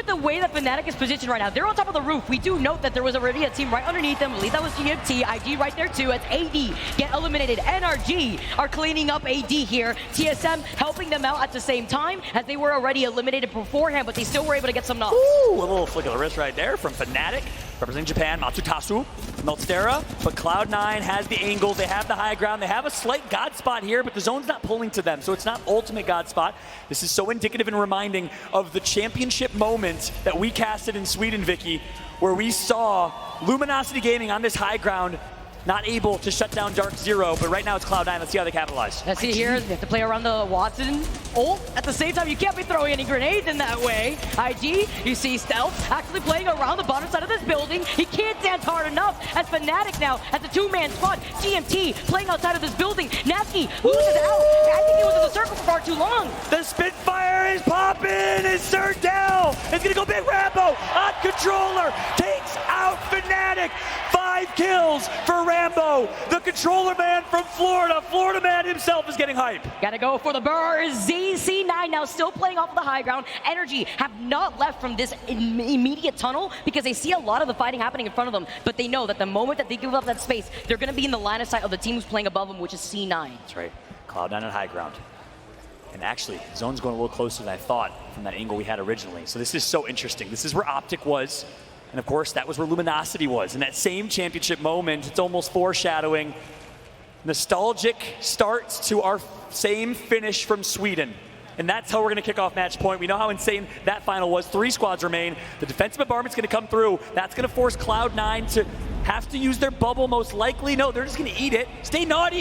at the way that Fnatic is positioned right now. They're on top of the roof. We do note that there was already a team right underneath them. I believe that was GMT. IG right there too as AD get eliminated. NRG are cleaning up AD here. TSM helping them out at the same time as they were already eliminated beforehand, but they still were able to get some knocks. Ooh, a little flick of the wrist right there from Fnatic. Representing Japan, Matsutasu, Meltstera, but Cloud9 has the angles, they have the high ground, they have a slight god spot here, but the zone's not pulling to them, so it's not ultimate god spot. This is so indicative and reminding of the championship moment that we casted in Sweden, Vicky, where we saw Luminosity Gaming on this high ground not able to shut down DarkZero, but right now it's Cloud9. Let's see how they capitalize. Let's see here, they have to play around the Watson ult. At the same time, you can't be throwing any grenades in that way. IG, you see Stealth actually playing around the bottom side of this building. He can't dance hard enough as Fnatic now as a two-man squad. GMT playing outside of this building. Nasky loses out. I think he was in the circle for far too long. The Spitfire is popping, it's turned down. It's gonna go big Rambo on controller, takes out Fnatic. 5 kills for Rambo, the controller man from Florida. Florida man himself is getting hype. Gotta go for the burst. ZC9 now still playing off of the high ground. Energy have not left from this immediate tunnel because they see a lot of the fighting happening in front of them, but they know that the moment that they give up that space, they're gonna be in the line of sight of the team who's playing above them, which is C9. That's right, Cloud9 on high ground. And actually, zone's going a little closer than I thought from that angle we had originally. So this is so interesting. This is where Optic was. And of course, that was where Luminosity was. In that same championship moment, it's almost foreshadowing nostalgic starts to our same finish from Sweden. And that's how we're going to kick off match point. We know how insane that final was. 3 squads remain. The defensive bombardment's going to come through. That's going to force Cloud9 to have to use their bubble most likely. No, they're just going to eat it. Stay naughty.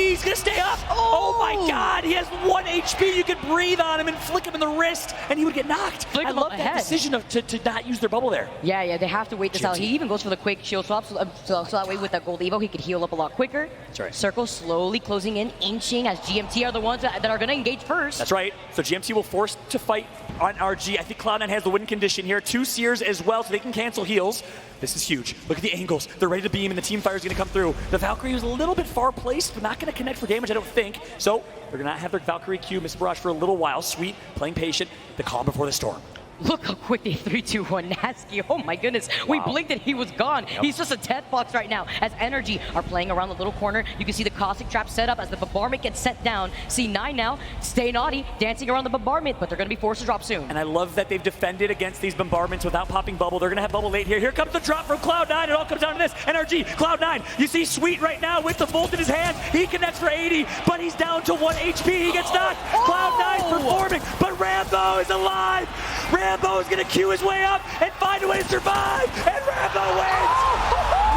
He's going to stay up. Oh my God. He has 1 HP. You could breathe on him and flick him in the wrist and he would get knocked. I love that decision to not use their bubble there. Yeah, they have to wait this out. He even goes for the quick shield swap so that way with that gold Evo, he could heal up a lot quicker. That's right. Circle slowly closing in, inching as GMT are the ones that are going to engage first. That's right. So GMT will force to fight on RG. I think Cloud9 has the win condition here. 2 Seers as well, so they can cancel heals. This is huge. Look at the angles. They're ready to beam, and the team fire is going to come through. The Valkyrie was a little bit far placed, but not going to connect for damage, I don't think. So they're going to have their Valkyrie Q, Miss Barrage for a little while. Sweet, playing patient. The calm before the storm. Look how quick they 3-2-1 Nasky. Oh my goodness. Wow. We blinked and he was gone. Yep. He's just a death box right now as Energy are playing around the little corner. You can see the caustic trap set up as the bombardment gets set down. C9 now, stay naughty, dancing around the bombardment, but they're going to be forced to drop soon. And I love that they've defended against these bombardments without popping bubble. They're going to have bubble late here. Here comes the drop from Cloud9. It all comes down to this. NRG, Cloud9. You see Sweet right now with the Volt in his hand. He connects for 80, but he's down to 1 HP. He gets knocked. Cloud9 performing, but Rambo is alive. Rambo is going to queue his way up and find a way to survive, and Rambo wins!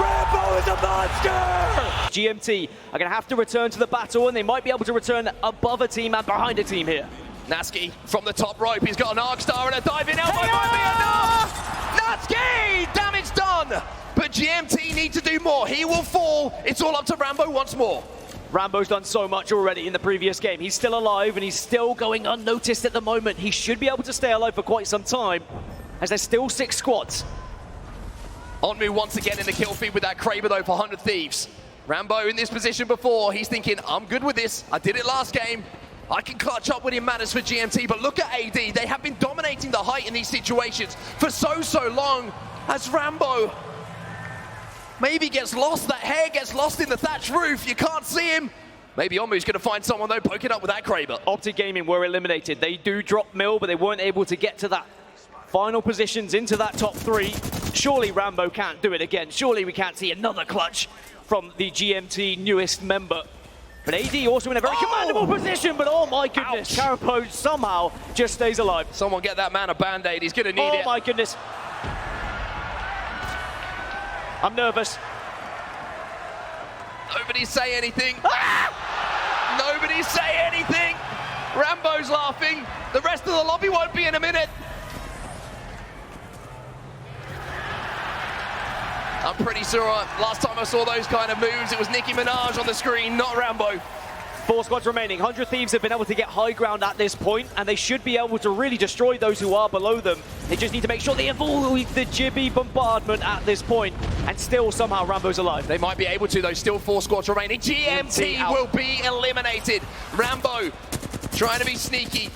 Rambo is a monster! GMT are going to have to return to the battle, and they might be able to return above a team and behind a team here. Nasky from the top rope, he's got an arc star and a diving elbow might be enough! Nasky! Damage done! But GMT need to do more, he will fall, it's all up to Rambo once more. Rambo's done so much already in the previous game. He's still alive and he's still going unnoticed at the moment. He should be able to stay alive for quite some time as there's still 6 squads. Onmu once again in the kill feed with that Kraber though for 100 Thieves. Rambo in this position before, he's thinking, I'm good with this. I did it last game. I can clutch up when it matters for GMT, but look at AD. They have been dominating the height in these situations for so long as Rambo maybe gets lost, that hair gets lost in the thatched roof, you can't see him. Maybe Onmu's going to find someone though poking up with that Kraber. Optic Gaming were eliminated. They do drop Mill, but they weren't able to get to that final positions into that top 3. Surely Rambo can't do it again. Surely we can't see another clutch from the GMT newest member. But AD also in a very commandable position, but oh my goodness, Carapace somehow just stays alive. Someone get that man a band-aid, he's going to need it. Oh my goodness. I'm nervous. Nobody say anything. Nobody say anything. Rambo's laughing. The rest of the lobby won't be in a minute. I'm pretty sure last time I saw those kind of moves, it was Nicki Minaj on the screen, not Rambo. 4 squads remaining. 100 Thieves have been able to get high ground at this point, and they should be able to really destroy those who are below them. They just need to make sure they avoid the Jibby bombardment at this point, and still somehow Rambo's alive. They might be able to, though. Still 4 squads remaining. GMT will be eliminated. Rambo trying to be sneaky.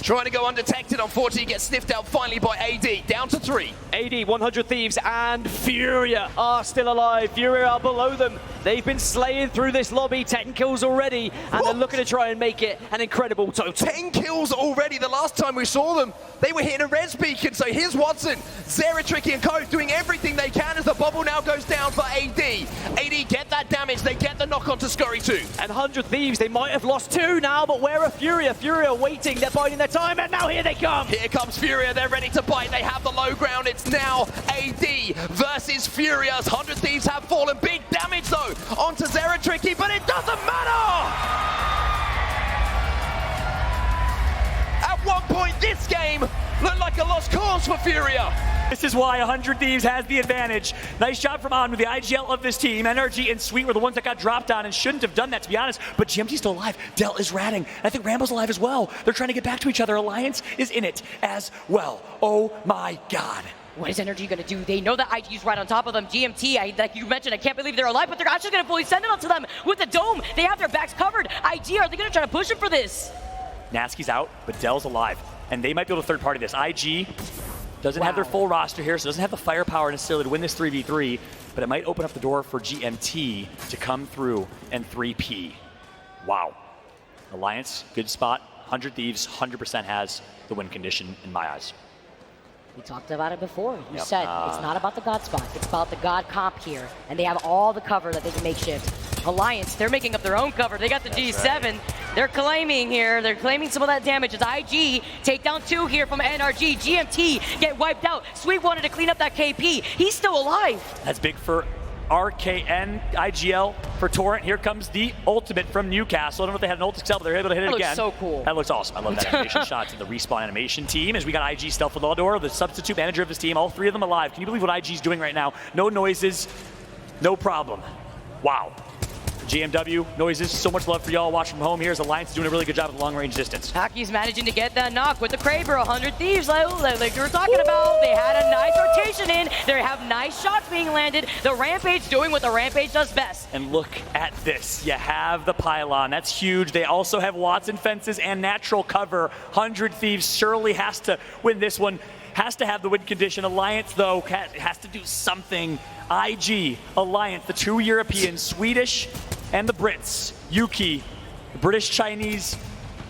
Trying to go undetected, unfortunately gets sniffed out finally by AD, down to 3. AD, 100 Thieves, and Furia are still alive. Furia are below them. They've been slaying through this lobby, 10 kills already, and they're looking to try and make it an incredible total. 10 kills already. The last time we saw them, they were hitting a res beacon. So here's Watson, Zera, Tricky, and Co doing everything they can as the bubble now goes down for AD. AD get that damage, they get the knock on to Scurry too. And 100 Thieves, they might have lost 2 now, but where are Furia? Furia waiting, they're biding their time, and now here they come. Here comes Furia, they're ready to bite. They have the low ground. It's now AD versus Furia's. 100 Thieves have fallen. Big damage though onto Zera, Tricky, but it doesn't matter! At one point this game looked like a lost cause for Furia. This is why 100 Thieves has the advantage. Nice shot from Onmu, the IGL of this team. NRG and Sweet were the ones that got dropped on and shouldn't have done that, to be honest. But GMT's still alive. Del is ratting. I think Rambo's alive as well. They're trying to get back to each other. Alliance is in it as well. Oh my God. What is NRG going to do? They know that IG's right on top of them. GMT, like you mentioned, I can't believe they're alive, but they're actually going to fully send it onto them with the dome. They have their backs covered. IG, are they going to try to push him for this? Nasky's out, but Del's alive. And they might be able to third party this. IG doesn't have their full roster here, so doesn't have the firepower necessarily to win this 3v3, but it might open up the door for GMT to come through and 3P. Wow. Alliance, good spot. 100 Thieves, 100% has the win condition in my eyes. We talked about it before. You said it's not about the God spot. It's about the God comp here. And they have all the cover that they can makeshift. Alliance, they're making up their own cover. They got the G7. Right. They're claiming here. They're claiming some of that damage. It's IG. Take down 2 here from NRG. GMT get wiped out. Sweet wanted to clean up that KP. He's still alive. That's big for RKN, IGL for Torrent. Here comes the ultimate from Newcastle. I don't know if they had an ult excel, but they're able to hit it again. That looks so cool. That looks awesome. I love that animation shot to the Respawn animation team as we got IG Stealth with Laudor, the substitute manager of this team. All 3 of them alive. Can you believe what IG's doing right now? No noises, no problem. Wow. GMW, noises, so much love for y'all watching from home here as Alliance is doing a really good job at the long-range distance. Hacky's managing to get that knock with the Kraber, 100 Thieves, like you were talking about. They had a nice rotation in. They have nice shots being landed. The Rampage doing what the Rampage does best. And look at this. You have the pylon. That's huge. They also have Watson fences and natural cover. 100 Thieves surely has to win this one. Has to have the win condition. Alliance, though, has to do something. IG, Alliance, the 2 Europeans, Swedish and the Brits. Yuki, the British-Chinese,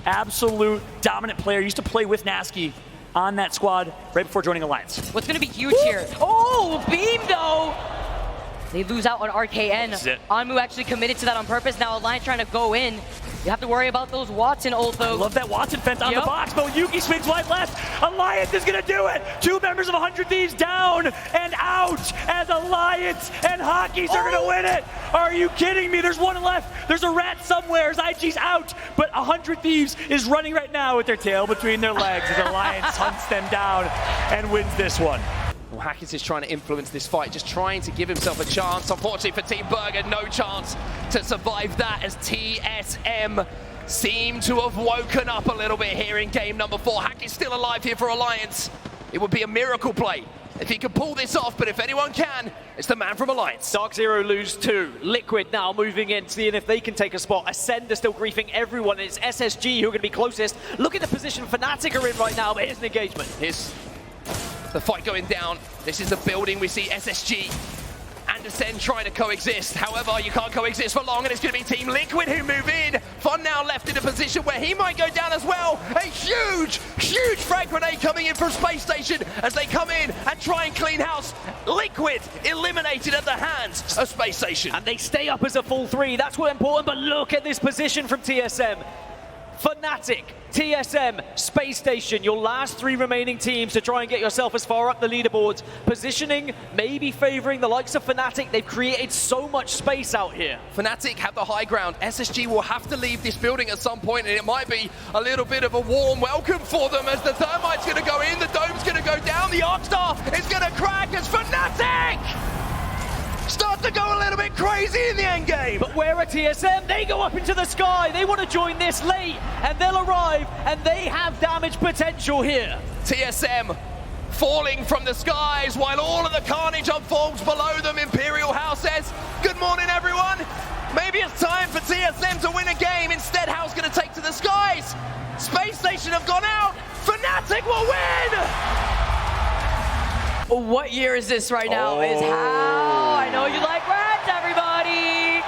absolute dominant player. Used to play with Nasky on that squad right before joining Alliance. What's going to be huge here? Oh, beam, though! They lose out on RKN. Onmu actually committed to that on purpose. Now Alliance trying to go in. You have to worry about those Watson ult, though. I love that Watson fence on the box, but Yuki swings wide left. Alliance is going to do it. 2 members of 100 Thieves down and out as Alliance and Hockeys are going to win it. Are you kidding me? There's 1 left. There's a rat somewhere as IG's out, but 100 Thieves is running right now with their tail between their legs as Alliance hunts them down and wins this one. Well, Hackett is trying to influence this fight, just trying to give himself a chance. Unfortunately for Team Burger, no chance to survive that as TSM seem to have woken up a little bit here in game number 4. Hackett's still alive here for Alliance. It would be a miracle play if he could pull this off, but if anyone can, it's the man from Alliance. DarkZero lose 2. Liquid now moving in, seeing if they can take a spot. Ascend are still griefing everyone. It's SSG who are going to be closest. Look at the position Fnatic are in right now, but here's an engagement. Here's the fight going down. This is the building. We see SSG and Ascend trying to coexist. However, you can't coexist for long, and it's going to be Team Liquid who move in. Fun now left in a position where he might go down as well. A huge, huge frag grenade coming in from Space Station as they come in and try and clean house. Liquid eliminated at the hands of Space Station. And they stay up as a full 3. That's what's important, but look at this position from TSM. Fnatic, TSM, Space Station, your last 3 remaining teams to try and get yourself as far up the leaderboards. Positioning, maybe favoring the likes of Fnatic. They've created so much space out here. Fnatic have the high ground. SSG will have to leave this building at some point, and it might be a little bit of a warm welcome for them as the Thermite's going to go in, the Dome's going to go down, the Arcstar is going to crack as Fnatic start to go a little bit crazy in the end game. But where are TSM? They go up into the sky. They want to join this late, and they'll arrive, and they have damage potential here. TSM falling from the skies while all of the carnage unfolds below them. Imperial House says, good morning, everyone. Maybe it's time for TSM to win a game. Instead, House going to take to the skies. Space Station have gone out. Fnatic will win. What year is this right now? Is how I know you like rats, everybody.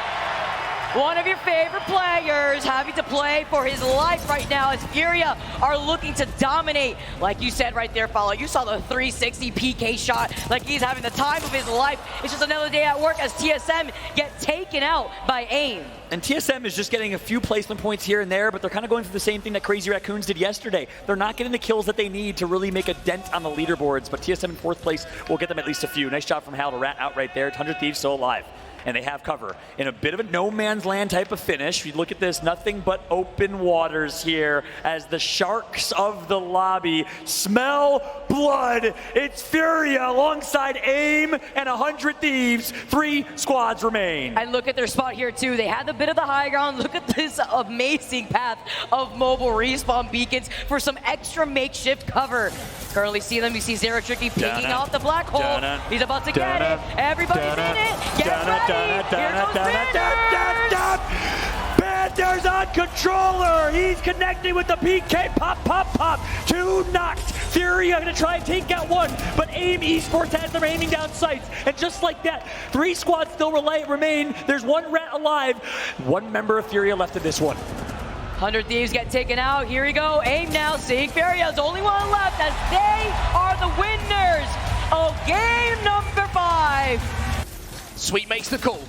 One of your favorite players having to play for his life right now as Furia are looking to dominate. Like you said right there, Follow. You saw the 360 PK shot like he's having the time of his life. It's just another day at work as TSM get taken out by AIM. And TSM is just getting a few placement points here and there, but they're kind of going through the same thing that Crazy Raccoons did yesterday. They're not getting the kills that they need to really make a dent on the leaderboards, but TSM in 4th place will get them at least a few. Nice job from Hal to rat out right there. 100 Thieves still alive. And they have cover in a bit of a no man's land type of finish. You look at this, nothing but open waters here as the sharks of the lobby smell blood. It's Furia alongside AIM and 100 Thieves. 3 squads remain. And look at their spot here too. They had a bit of the high ground. Look at this amazing path of mobile respawn beacons for some extra makeshift cover. Currently see them. You see Zero Tricky picking off the black hole. He's about to get it. Everybody's in it. Get ready. Here goes Panthers. Panthers on controller. He's connecting with the PK. Pop, pop, pop. 2 knocked. Furia going to try and take out 1, but AIM Esports has them aiming down sights. And just like that, 3 squads still remain. There's 1 rat alive. 1 member of Furia left in this one. 100 Thieves get taken out. Here we go. AIM now seeing Furia's only one left as they are the winners of game number 5. Sweet makes the call.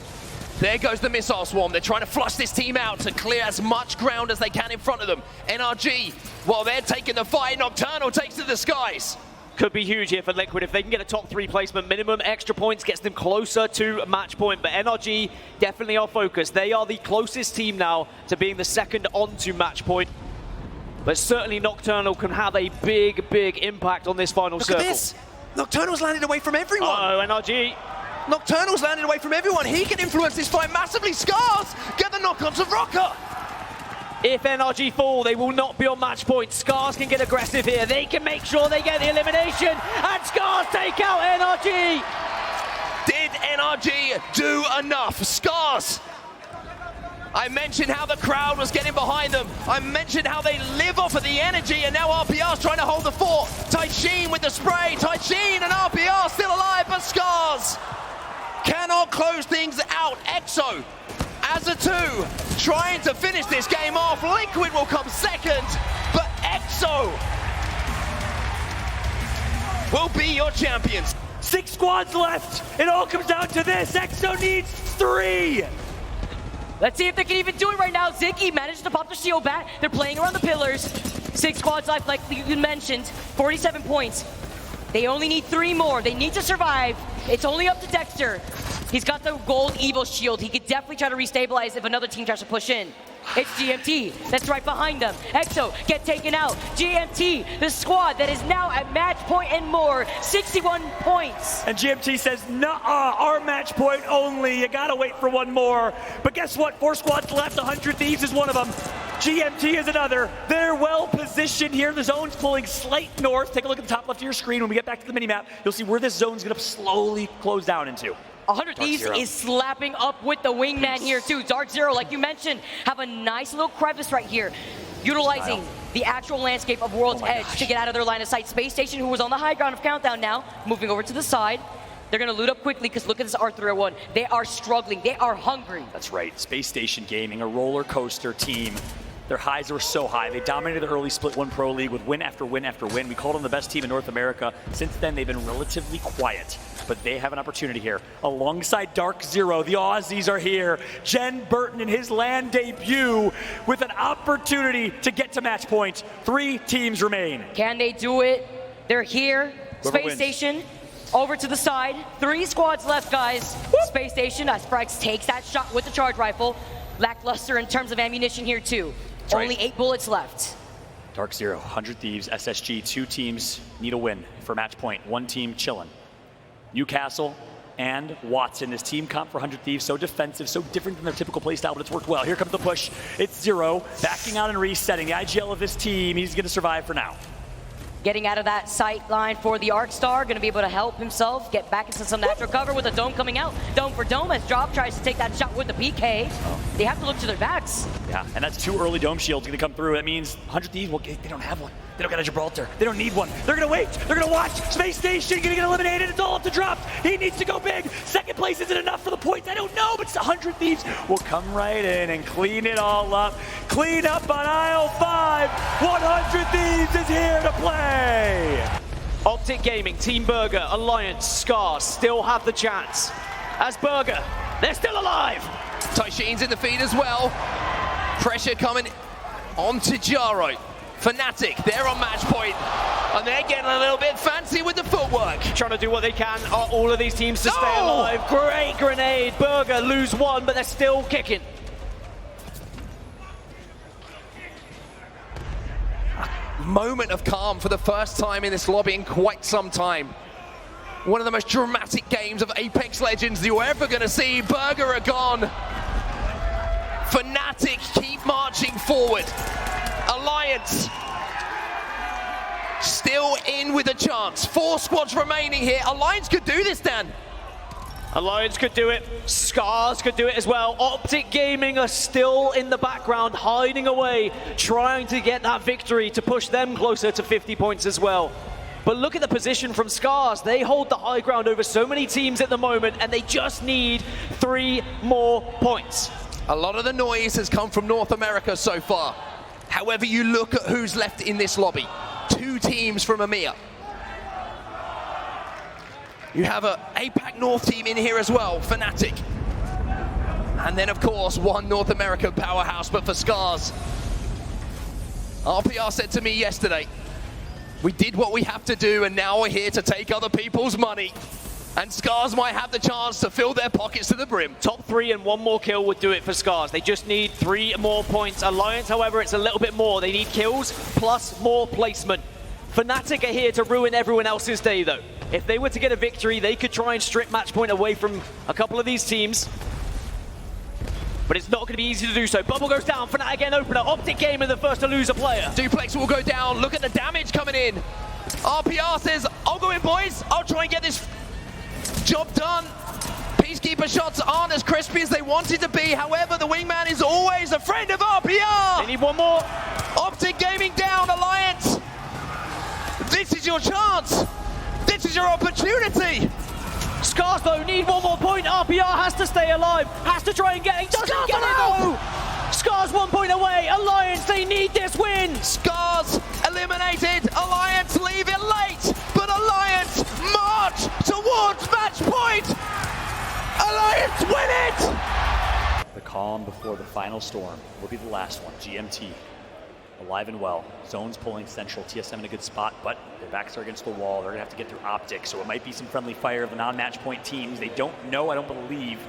There goes the missile swarm. They're trying to flush this team out to clear as much ground as they can in front of them. NRG, while they're taking the fight, Nocturnal takes to the skies. Could be huge here for Liquid. If they can get a top 3 placement minimum, extra points gets them closer to match point. But NRG definitely are focused. They are the closest team now to being the second onto match point. But certainly Nocturnal can have a big, big impact on this final circle. Look at this. Nocturnal's landed away from everyone. Uh-oh, NRG. Nocturnal's landed away from everyone. He can influence this fight massively. Scars get the knock onto Rocker. If NRG fall, they will not be on match point. Scars can get aggressive here. They can make sure they get the elimination. And Scars take out NRG. Did NRG do enough? Scars. I mentioned how the crowd was getting behind them. I mentioned how they live off of the energy, and now RPR's trying to hold the fort. Taishin with the spray. Taishin and RPR still alive, but Scars cannot close things out. EXO, as a 2, trying to finish this game off. Liquid will come second, but EXO will be your champions. 6 squads left. It all comes down to this. EXO needs 3. Let's see if they can even do it right now. Ziggy managed to pop the shield bat. They're playing around the pillars. 6 squads left, like you mentioned. 47 points. They only need 3 more. They need to survive. It's only up to Dexter. He's got the gold evil shield. He could definitely try to restabilize if another team tries to push in. It's GMT that's right behind them. EXO get taken out. GMT, the squad that is now at match point and more, 61 points. And GMT says, nuh-uh, our match point only. You gotta wait for 1 more. But guess what? 4 squads left. 100 Thieves is one of them. GMT is another. They're well positioned here. The zone's pulling slight north. Take a look at the top left of your screen. When we get back to the minimap, you'll see where this zone's gonna slowly close down into. 100 Thieves is slapping up with the wingman here too. DarkZero, like you mentioned, have a nice little crevice right here, utilizing the actual landscape of World's Edge to get out of their line of sight. Space Station, who was on the high ground of Countdown now, moving over to the side. They're going to loot up quickly because look at this R301. They are struggling. They are hungry. That's right. Space Station Gaming, a roller coaster team. Their highs were so high. They dominated the early Split 1 Pro League with win after win after win. We called them the best team in North America. Since then, they've been relatively quiet, but they have an opportunity here. Alongside DarkZero, the Aussies are here. Jen Burton in his LAN debut with an opportunity to get to match point. 3 teams remain. Can they do it? They're here. Whoever Space wins. Station over to the side. 3 squads left, guys. Space Station, as Frax takes that shot with the charge rifle. Lackluster in terms of ammunition here too. Only 8 bullets left. DarkZero, 100 Thieves, SSG, 2 teams need a win for match point. 1 team chillin'. Newcastle and Watson is team comp for 100 Thieves. So defensive, so different than their typical playstyle, but it's worked well. Here comes the push. It's Zero, backing out and resetting. The IGL of his team, he's gonna survive for now. Getting out of that sight line for the Arcstar, gonna be able to help himself get back into some natural cover with a dome coming out. Dome for dome as Drop tries to take that shot with the PK. They have to look to their backs. Yeah, and that's 2 early dome shields going to come through. That means 100 Thieves, well, they don't have one. They don't got a Gibraltar. They don't need one. They're going to wait. They're going to watch. Space Station going to get eliminated. It's all up to Drops. He needs to go big. Second place isn't enough for the points. I don't know, but 100 Thieves will come right in and clean it all up. Clean up on aisle 5. 100 Thieves is here to play. Optic Gaming, Team Burger, Alliance, Scars still have the chance. As Burger, they're still alive. Taishin's in the feed as well. Pressure coming onto Jaro. Fnatic, they're on match point, and they're getting a little bit fancy with the footwork. Trying to do what they can, all of these teams to stay alive. Great grenade. Burger lose 1, but they're still kicking. Moment of calm for the first time in this lobby in quite some time. One of the most dramatic games of Apex Legends you're ever going to see. Burger are gone. Fnatic keep marching forward. Alliance still in with a chance. 4 squads remaining here. Alliance could do this, Dan. Alliance could do it. Scars could do it as well. Optic Gaming are still in the background, hiding away, trying to get that victory to push them closer to 50 points as well. But look at the position from Scars. They hold the high ground over so many teams at the moment, and they just need 3 more points. A lot of the noise has come from North America so far. However you look at who's left in this lobby, 2 teams from EMEA. You have a APAC North team in here as well, Fnatic. And then, of course, 1 North American powerhouse, but for Scars. RPR said to me yesterday, we did what we have to do, and now we're here to take other people's money. And Scars might have the chance to fill their pockets to the brim. Top 3 and 1 more kill would do it for Scars. They just need 3 more points. Alliance, however, it's a little bit more. They need kills plus more placement. Fnatic are here to ruin everyone else's day, though. If they were to get a victory, they could try and strip match point away from a couple of these teams. But it's not going to be easy to do so. Bubble goes down. Fnatic again opener. Optic Gaming the first to lose a player. Duplex will go down. Look at the damage coming in. RPR says, I'll go in, boys. I'll try and get this job done. Peacekeeper shots aren't as crispy as they wanted to be. However, the wingman is always a friend of RPR. They need 1 more. Optic Gaming down, Alliance. This is your chance. This is your opportunity. Scars, though, need 1 more point. RPR has to stay alive. Has to try and get it. Doesn't get it, though. Scars 1 point away. Alliance, they need this win. Scars eliminated. Alliance leave it late. But Alliance march towards match point. Alliance win it. The calm before the final storm will be the last one. GMT alive and well. Zone's pulling central. TSM in a good spot, but their backs are against the wall. They're going to have to get through Optic, so it might be some friendly fire of the non-match point teams. They don't know, I don't believe.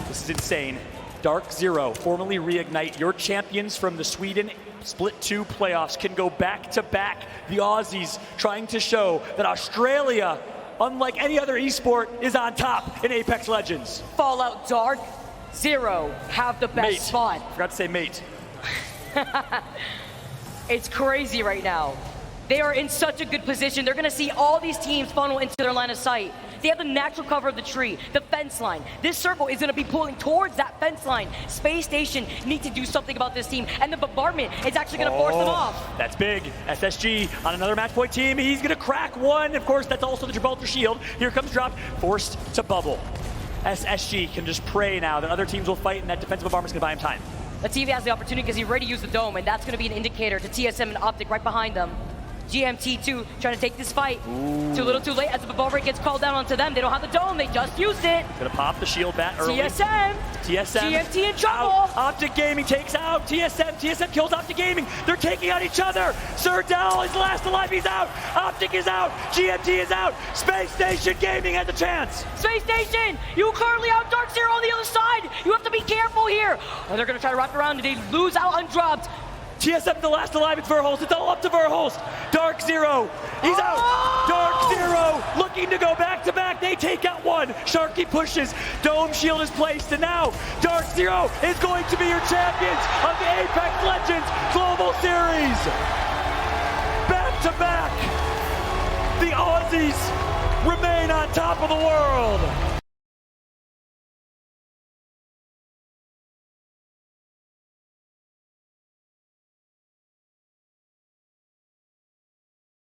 This is insane. DarkZero, formerly Reignite, your champions from the Sweden Split 2 playoffs can go back-to-back. The Aussies trying to show that Australia, unlike any other esport, is on top in Apex Legends. Fallout DarkZero have the best spot. Forgot to say mate. It's crazy right now. They are in such a good position. They're going to see all these teams funnel into their line of sight. They have the natural cover of the tree, the fence line. This circle is going to be pulling towards that fence line. Space Station need to do something about this team, and the bombardment is actually going to force them off. That's big. SSG on another match point team. He's going to crack 1. Of course, that's also the Gibraltar shield. Here comes Drop, forced to bubble. SSG can just pray now that other teams will fight, and that defensive bombarment's going to buy him time. Latifi has the opportunity because he already used the dome, and that's going to be an indicator to TSM and Optic right behind them. GMT too, trying to take this fight. Too little too late as the bombardment gets called down onto them. They don't have the dome, they just used it. Gonna pop the shield bat early. TSM, GMT in trouble. Out. Optic Gaming takes out TSM kills Optic Gaming. They're taking out each other. Serdell is last alive, he's out. Optic is out, GMT is out. Space Station Gaming has a chance. Space Station, you currently out DarkZero on the other side. You have to be careful here. And they're gonna try to wrap around and they lose out on dropped. TSM the last alive, it's Verholst. It's all up to Verholst. DarkZero, he's out. DarkZero looking to go back-to-back. They take out 1. Sharky pushes. Dome shield is placed, and now DarkZero is going to be your champions of the Apex Legends Global Series. Back-to-back. The Aussies remain on top of the world.